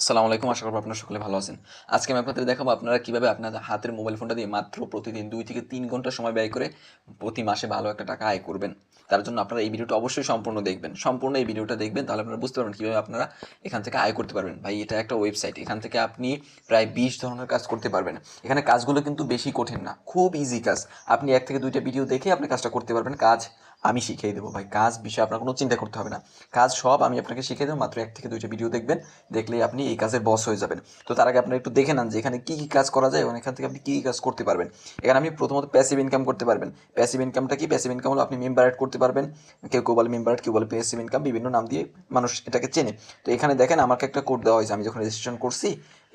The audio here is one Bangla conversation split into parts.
আসসালামু আলাইকুম। আশা করব আপনারা সকলে ভালো আছেন। আজকে আমি আপনাদের দেখাবো আপনারা কিভাবে আপনাদের হাতের মোবাইল ফোনটা দিয়ে মাত্র প্রতিদিন 2 থেকে 3 ঘন্টা সময় ব্যয় করে প্রতি মাসে ভালো একটা টাকা আয় করবেন। তার জন্য আপনারা এই ভিডিওটা অবশ্যই সম্পূর্ণ দেখবেন। সম্পূর্ণ এই ভিডিওটা দেখবেন, তাহলে আপনারা বুঝতে পারবেন কিভাবে আপনারা এখান থেকে আয় করতে পারবেন। ভাই, এটা একটা ওয়েবসাইট। এখান থেকে আপনি প্রায় 20 ধরনের কাজ করতে পারবেন। এখানে কাজগুলো কিন্তু বেশি কঠিন না, খুব ইজি কাজ। আপনি 1 থেকে 2টা ভিডিও দেখে আপনি কাজটা করতে পারবেন। কাজ আমি শিখিয়ে দেবো ভাই, কাজ বিষয়ে আপনার কোনো চিন্তা করতে হবে না। কাজ সব আমি আপনাকে শিখিয়ে দেবো। মাত্র 1 থেকে 2টা ভিডিও দেখবেন, দেখলেই আপনি এই কাজের বস হয়ে যাবেন। তো তার আগে আপনারা একটু দেখে নেন যে এখানে কী কী কাজ করা যায় এবং এখান থেকে আপনি কী কী কাজ করতে পারবেন। এখানে আপনি প্রথমত প্যাসিভ ইনকাম করতে পারবেন। প্যাসিভ ইনকামটা কি? প্যাসিভ ইনকাম হলো আপনি মেম্বার অ্যাড করতে পারবেন। কেউ কেউ বলে মেম্বার অ্যাড, কেউ বলে প্যাসিভ ইনকাম, বিভিন্ন নাম দিয়ে মানুষ এটাকে চেনে। তো এখানে দেখেন আমাকে একটা কোড দেওয়া হয়েছে। আমি যখন রেজিস্ট্রেশন করছি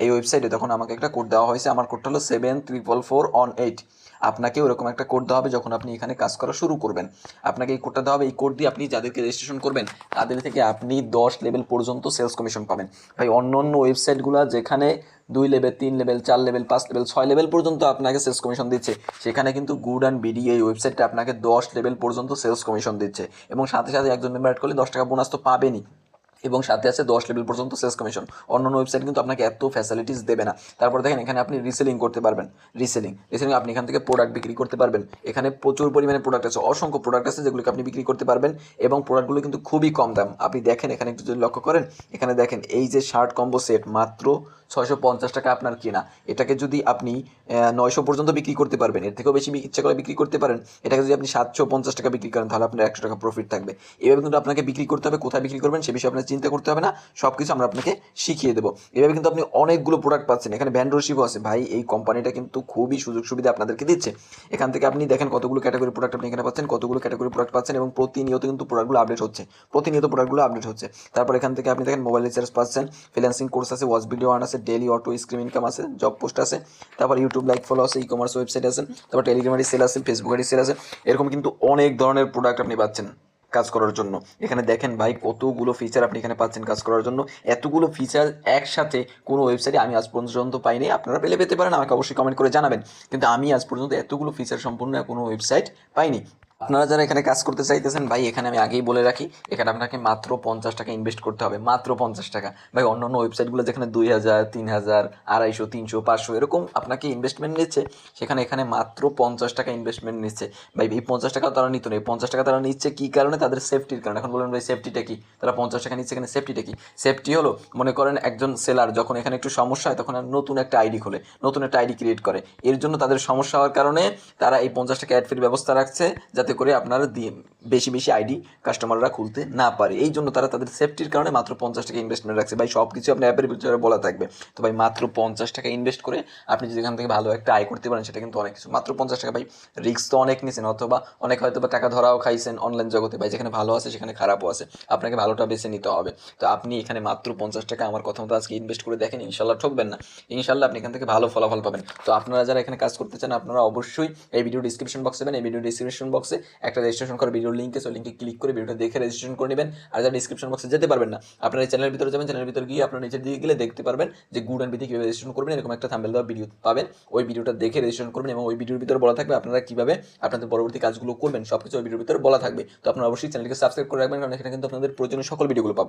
এই ওয়েবসাইটে, তখন আমাকে একটা কোড দেওয়া হয়েছে। আমার কোডটা হলো 74448। আপনাকেও এরকম একটা কোড দেওয়া হবে যখন আপনি এখানে কাজ করা শুরু করবেন। আপনাকে এই কোডটা দেওয়া হবে। এই কোড দিয়ে আপনি যাদেরকে রেজিস্ট্রেশন করবেন তাদের থেকে আপনি 10 লেভেল পর্যন্ত সেলস কমিশন পাবেন। ভাই, অন্য অন্য ওয়েবসাইটগুলো যেখানে 2 level, 3 level, 4 level, 5 level, 6 level পর্যন্ত আপনাকে সেলস কমিশন দিচ্ছে, সেখানে কিন্তু গুড অ্যান্ড বিডি এই ওয়েবসাইটটা আপনাকে 10 লেভেল পর্যন্ত সেলস কমিশন দিচ্ছে। এবং সাথে সাথে একজন মেম্বার অ্যাড করলে 10 টাকা বোনাস তো পাবেনই, এবং সাথে আছে 10 লেভেল পর্যন্ত সেলস কমিশন। অন্যান্য ওয়েবসাইট কিন্তু আপনাকে এত ফ্যাসিলিটিস দেবে না। তারপর দেখেন এখানে আপনি রিসেলিং করতে পারবেন। রিসেলিং আপনি এখান থেকে প্রোডাক্ট বিক্রি করতে পারবেন। এখানে প্রচুর পরিমাণে প্রোডাক্ট আছে, অসংখ্য প্রোডাক্ট আছে যেগুলোকে আপনি বিক্রি করতে পারবেন, এবং প্রোডাক্টগুলো কিন্তু খুবই কম দাম। আপনি দেখেন এখানে একটু যদি লক্ষ্য করেন, এখানে দেখেন এই যে শার্ট কম্বো সেট মাত্র 650 টাকা আপনার কেনা। এটাকে যদি আপনি 900 পর্যন্ত বিক্রি করতে পারবেন, এর থেকেও বেশি ইচ্ছা করে বিক্রি করতে পারেন। এটাকে যদি আপনি 750 টাকা বিক্রি করেন, তাহলে আপনার 100 টাকা প্রফিট থাকবে। এভাবে কিন্তু আপনাকে বিক্রি করতে হবে। কোথায় বিক্রি করবেন সে বিষয়ে আপনার চিন্তা করতে হবে না, সব কিছু আমরা আপনাকে শিখিয়ে দেবো। এভাবে কিন্তু আপনি অনেকগুলো প্রোডাক্ট পাচ্ছেন। এখানে ভ্যান রশিপও আছে। ভাই, এই কোম্পানিটা কিন্তু খুবই সুযোগ সুবিধা আপনাদেরকে দিচ্ছে। এখান থেকে আপনি দেখেন কতগুলো ক্যাটাগরি প্রোডাক্ট আপনি এখানে পাচ্ছেন, কতগুলো ক্যাটাগরি প্রোডাক্ট পাচ্ছেন, এবং প্রতিনিয়ত কিন্তু প্রোডাক্টগুলো আপডেট হচ্ছে। প্রতিনিয়ত প্রোডাক্টগুলো আপডেট হচ্ছে। তারপর এখান থেকে আপনি দেখেন মোবাইল রিচার্জ পাচ্ছেন, ফ্রিল্যান্সিং কোর্স আছে, ওয়াচ ভিডিও আর্ন আছে, ডেইলি অটো স্ক্রিম ইনকাম আছে, জব পোস্ট আছে, তারপর ইউটিউব লাইক ফলো আছে, ই কমার্স ওয়েবসাইট আছে, তারপর টেলিগ্রামের সেল আছে, ফেসবুকের সেল আছে। এরকম কিন্তু অনেক ধরনের প্রোডাক্ট আপনি পাচ্ছেন কাজ করার জন্য। এখানে দেখেন ভাই কতগুলো ফিচার আপনি এখানে পাচ্ছেন কাজ করার জন্য। এতগুলো ফিচার একসাথে কোনো ওয়েবসাইটে আমি আজ পর্যন্ত পাইনি। আপনারা পেতে পারেন, আমাকে অবশ্যই কমেন্ট করে জানাবেন। কিন্তু আমি আজ পর্যন্ত এতগুলো ফিচার সম্পূর্ণ কোনো ওয়েবসাইট পাইনি। আপনারা যারা এখানে কাজ করতে চাইতেছেন, ভাই এখানে আমি আগেই বলে রাখি, এখানে আপনাকে মাত্র 50 টাকা ইনভেস্ট করতে হবে। মাত্র 50 টাকা। ভাই, অন্যান্য ওয়েবসাইটগুলো যেখানে 2000, 3000, 250, 300, 500 এরকম আপনাকে ইনভেস্টমেন্ট নিচ্ছে, সেখানে এখানে মাত্র 50 টাকা ইনভেস্টমেন্ট নিচ্ছে। ভাই, এই 50 টাকা তারা নিত না। এই 50 টাকা তারা নিচ্ছে কী কারণে? তাদের সেফটির কারণে। এখন বলবেন ভাই সেফটিটা কি? তারা 50 টাকা নিচ্ছে, এখানে সেফটিটা কি? সেফটি হলো, মনে করেন একজন সেলার যখন এখানে একটু সমস্যা হয়, তখন নতুন একটা আইডি খোলে, নতুন একটা আইডি ক্রিয়েট করে। এর জন্য তাদের সমস্যা হওয়ার কারণে তারা এই 50 টাকা অ্যাড ফির ব্যবস্থা রাখছে, যাতে করে আপনারা বেশি বেশি আইডি কাস্টমাররা খুলতে না পারে। এই জন্য তারা তাদের সেফটির কারণে মাত্র 50 টাকা ইনভেস্টমেন্ট রাখছে। ভাই, সব কিছু আপনার অ্যাপের ভিতরে বলা থাকবে। তো ভাই, মাত্র 50 টাকা ইনভেস্ট করে আপনি যদি এখান থেকে ভালো একটা আয় করতে পারেন, সেটা কিন্তু অনেক কিছু। মাত্র 50 টাকা। ভাই, রিস্ক তো অনেক নিয়েছেন, অথবা অনেক হয়তো বা টাকা ধরাও খাইছেন অনলাইন জগতে। ভাই, যেখানে ভালো আছে সেখানে খারাপও আছে, আপনাকে ভালোটা বেছে নিতে হবে। তো আপনি এখানে মাত্র 50 টাকা আমার কথা মতো আজকে ইনভেস্ট করে দেখেন, ইনশাল্লাহ ঠকবেন না। ইনশাল্লাহ আপনি এখান থেকে ভালো ফলাফল পাবেন। তো আপনারা যারা এখানে কাজ করতে চান, আপনারা অবশ্যই এই ভিডিও ডিসক্রিপশন বক্সে দেবেন। এই ভিডিও ডিসক্রিপশন বক্সে একটা রেজিস্ট্রেশন করার ভিডিও লিঙ্ক আছে, ওই লিঙ্কে ক্লিক করে ভিডিওটা দেখে রেজিস্ট্রেশন করে নেবেন। আর যারা ডিসক্রিপশন বক্সে যেতে পারবেন না, আপনারা এই চ্যানেলের ভিতরে যাবেন, চ্যানেলের ভিতরে গিয়ে আপনারা নিচের দিকে গেলে দেখতে পারবেন যে গুড অ্যান্ড বিথি কীভাবে রেজিস্ট্রেশন করবেন, এরকম একটা থাম্বনেল দেওয়া ভিডিও পাবেন। ওই ভিডিওটা দেখে রেজিস্ট্রেশন করবেন, এবং ওই ভিডিওর ভিতরে বলা থাকবে আপনারা কীভাবে আপনাদের পরবর্তী কাজগুলো করবেন, সব কিছু ওই ভিডিওর ভিতরে বলা থাকবে। তো আপনারা অবশ্যই চ্যানেলকে সাবস্ক্রাইব করে রাখবেন, কারণ এখানে কিন্তু আপনাদের প্রয়োজনীয় সকল ভিডিওগুলো পাবেন।